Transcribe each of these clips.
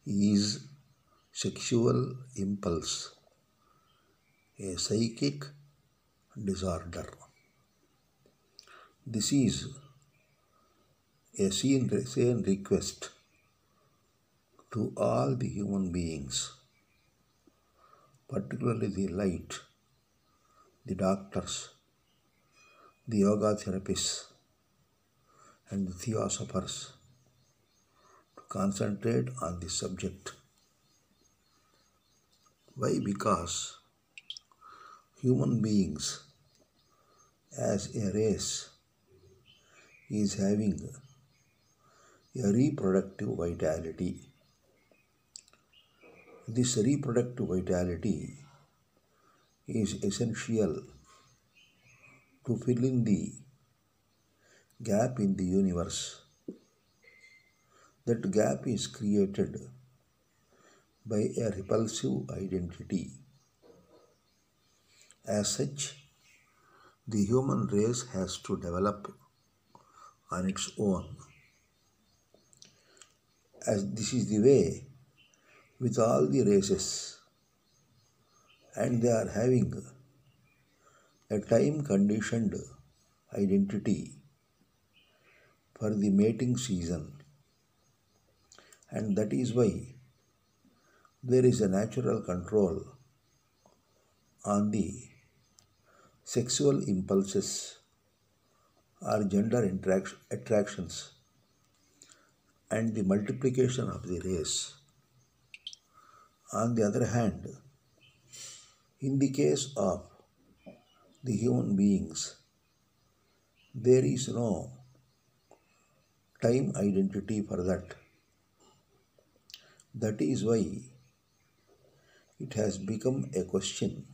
Is sexual impulse a psychic disorder? This is a sane request to all the human beings, particularly the light, the doctors, the yoga therapists, and the theosophers, to concentrate on this subject. Why? Because human beings as a race is having a reproductive vitality. This reproductive vitality is essential to fill in the gap in the universe. That gap is created by a repulsive identity. As such, the human race has to develop on its own. As this is the way with all the races, and they are having a time conditioned identity for the mating season, and that is why there is a natural control on the sexual impulses or gender attractions and the multiplication of the race. On the other hand, in the case of the human beings, there is no time identity for that. That is why it has become a question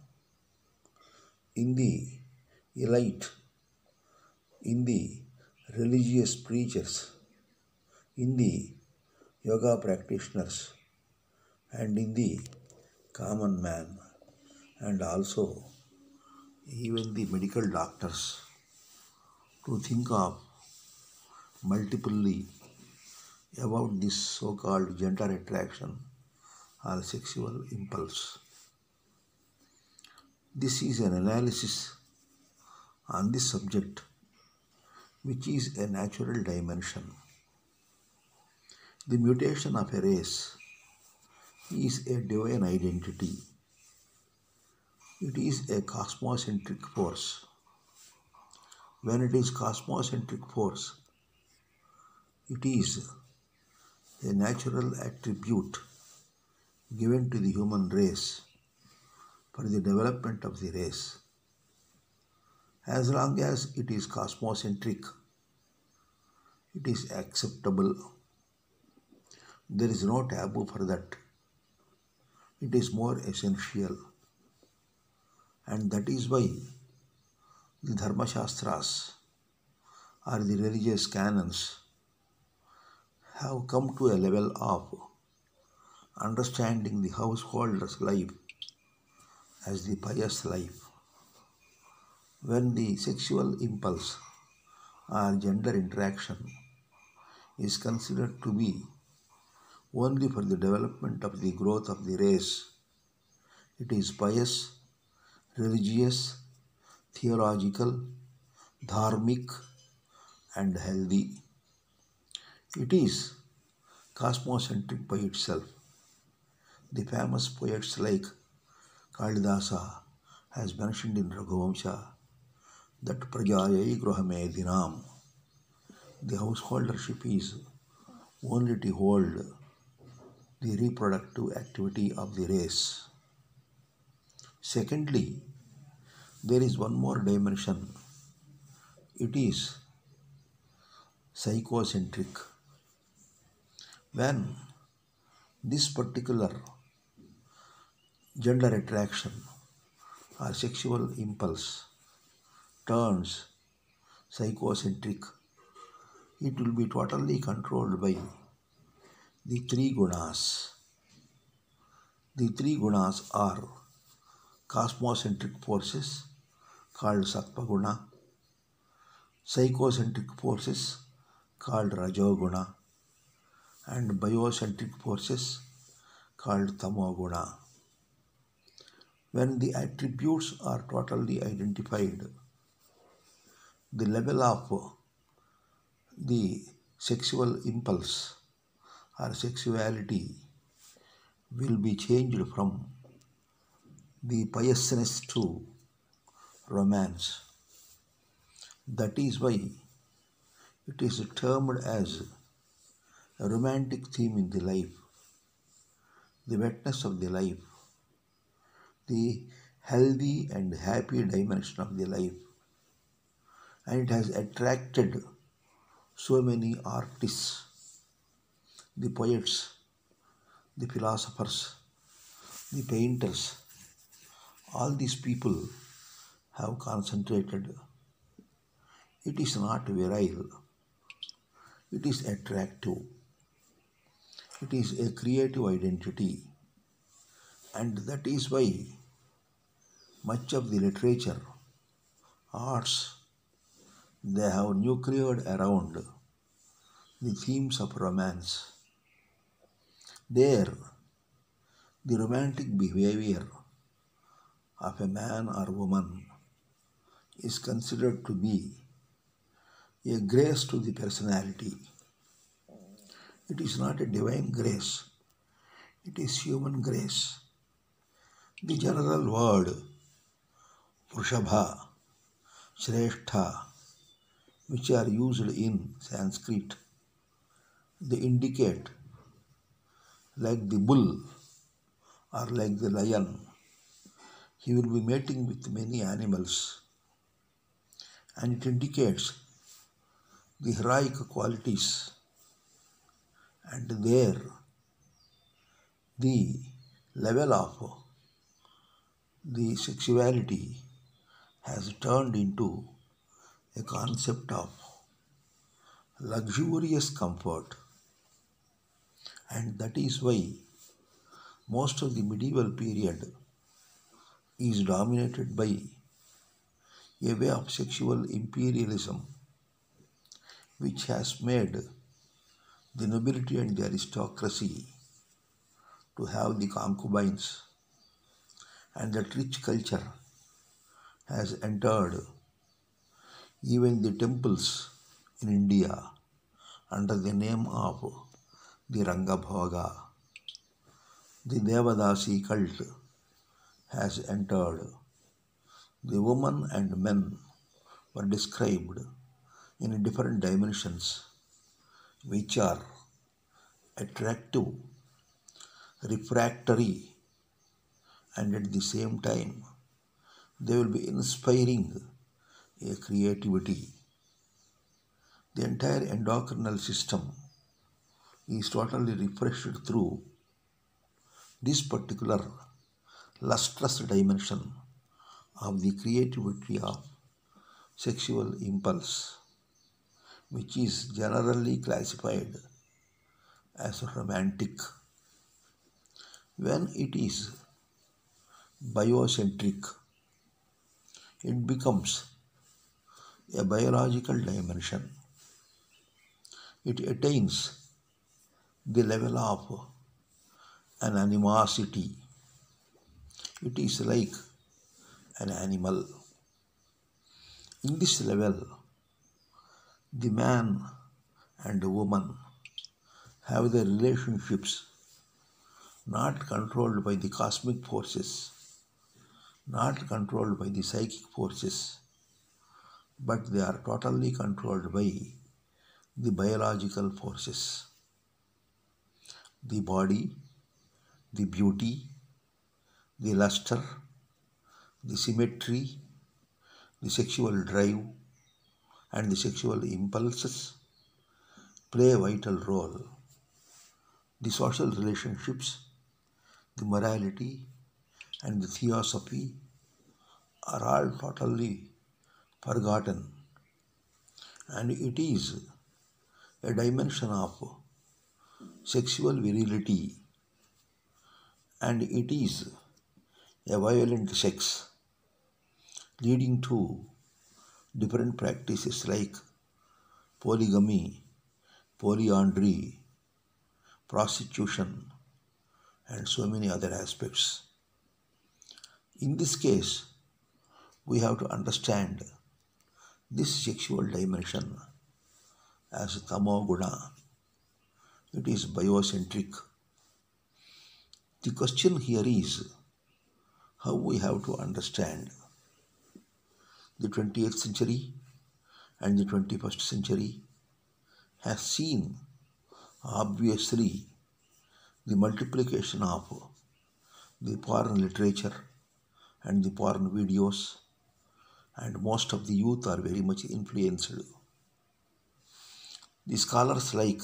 in the elite, in the religious preachers, in the yoga practitioners, and in the common man, and also even the medical doctors, to think of multiply about this so-called gender attraction or sexual impulse. This is an analysis on this subject, which is a natural dimension. The mutation of a race is a divine identity. It is a cosmocentric force. When it is cosmocentric force, it is a natural attribute given to the human race for the development of the race. As long as it is cosmocentric, it is acceptable. There is no taboo for that. It is more essential. And that is why the Dharma Shastras or the religious canons have come to a level of understanding the householder's life as the pious life. When the sexual impulse or gender interaction is considered to be only for the development of the growth of the race, it is pious, religious, theological, dharmic, and healthy. It is cosmocentric by itself. The famous poets like Kalidasa has mentioned in Raghuvamsha that Prajayai Gruhamedinam, the householdership is only to hold the reproductive activity of the race. Secondly, there is one more dimension. It is psychocentric. When this particular gender attraction or sexual impulse turns psychocentric, it will be totally controlled by the three gunas. The three gunas are cosmocentric forces called Sattva Guna, psychocentric forces called Rajoguna, and biocentric forces called tamoguna. When the attributes are totally identified, the level of the sexual impulse or sexuality will be changed from the piousness to romance. That is why it is termed as a romantic theme in the life, the wetness of the life, the healthy and happy dimension of the life. And it has attracted so many artists, the poets, the philosophers, the painters. All these people have concentrated. It is not virile, it is attractive, it is a creative identity, and that is why much of the literature, arts, they have nucleared around the themes of romance. There, the romantic behavior of a man or woman is considered to be a grace to the personality. It is not a divine grace, it is human grace. The general word Vrishabha, Shrestha, which are used in Sanskrit, they indicate like the bull or like the lion, he will be mating with many animals, and it indicates the heroic qualities, and there the level of the sexuality has turned into a concept of luxurious comfort, and that is why most of the medieval period is dominated by a way of sexual imperialism which has made the nobility and the aristocracy to have the concubines, and that rich culture has entered even the temples in India under the name of the Rangabhoga. The Devadasi cult has entered. The women and men were described in different dimensions which are attractive, refractory, and at the same time they will be inspiring a creativity. The entire endocrinal system is totally refreshed through this particular lustrous dimension of the creativity of sexual impulse, which is generally classified as romantic. When it is biocentric, it becomes a biological dimension. It attains the level of an animosity. It is like an animal. In this level, the man and the woman have their relationships not controlled by the cosmic forces, not controlled by the psychic forces, but they are totally controlled by the biological forces. The body, the beauty, the luster, the symmetry, the sexual drive, and the sexual impulses play a vital role. The social relationships, the morality, and the theosophy are all totally forgotten, and it is a dimension of sexual virility, and it is a violent sex leading to different practices like polygamy, polyandry, prostitution, and so many other aspects. In this case, we have to understand this sexual dimension as tamo guna. It is biocentric. The question here is how we have to understand the 20th century and the 21st century has seen obviously the multiplication of the porn literature and the porn videos, and most of the youth are very much influenced. The scholars like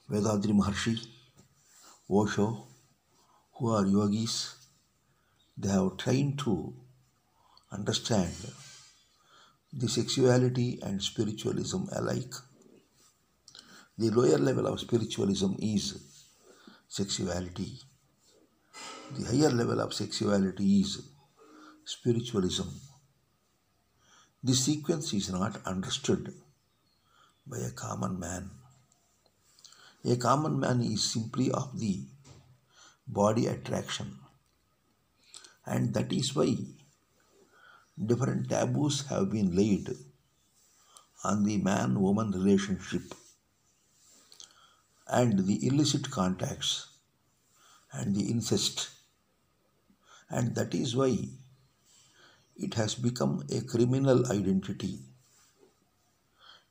Vedadri Maharshi, Osho, who are yogis, they have tried to understand the sexuality and spiritualism alike. The lower level of spiritualism is sexuality. The higher level of sexuality is spiritualism. This sequence is not understood by a common man. A common man is simply of the body attraction, and that is why different taboos have been laid on the man-woman relationship and the illicit contacts and the incest, and that is why it has become a criminal identity.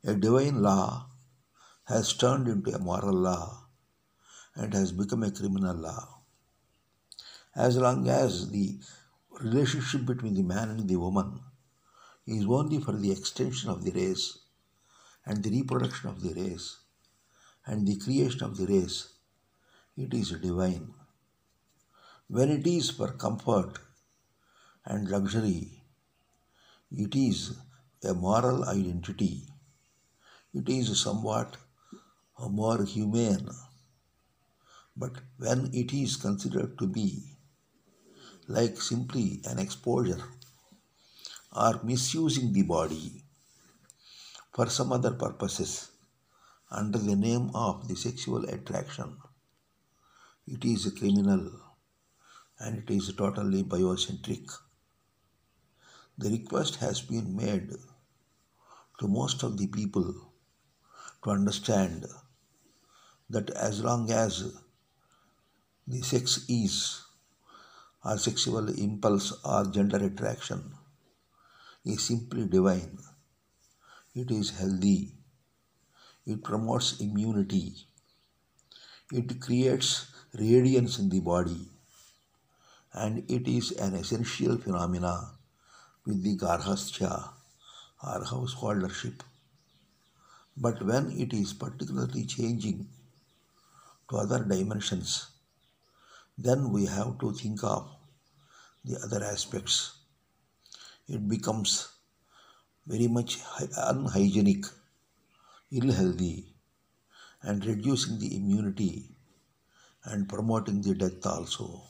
A divine law has turned into a moral law and has become a criminal law. As long as the relationship between the man and the woman is only for the extension of the race and the reproduction of the race and the creation of the race, it is divine. When it is for comfort and luxury, it is a moral identity. It is somewhat more humane. But when it is considered to be like simply an exposure or misusing the body for some other purposes under the name of the sexual attraction, it is criminal and it is totally biocentric. The request has been made to most of the people to understand that as long as the sex is or sexual impulse or gender attraction is simply divine, it is healthy, it promotes immunity, it creates radiance in the body, and it is an essential phenomena with the garhastya or householdership. But when it is particularly changing to other dimensions, then we have to think of the other aspects. It becomes very much unhygienic, ill-healthy, and reducing the immunity and promoting the death also.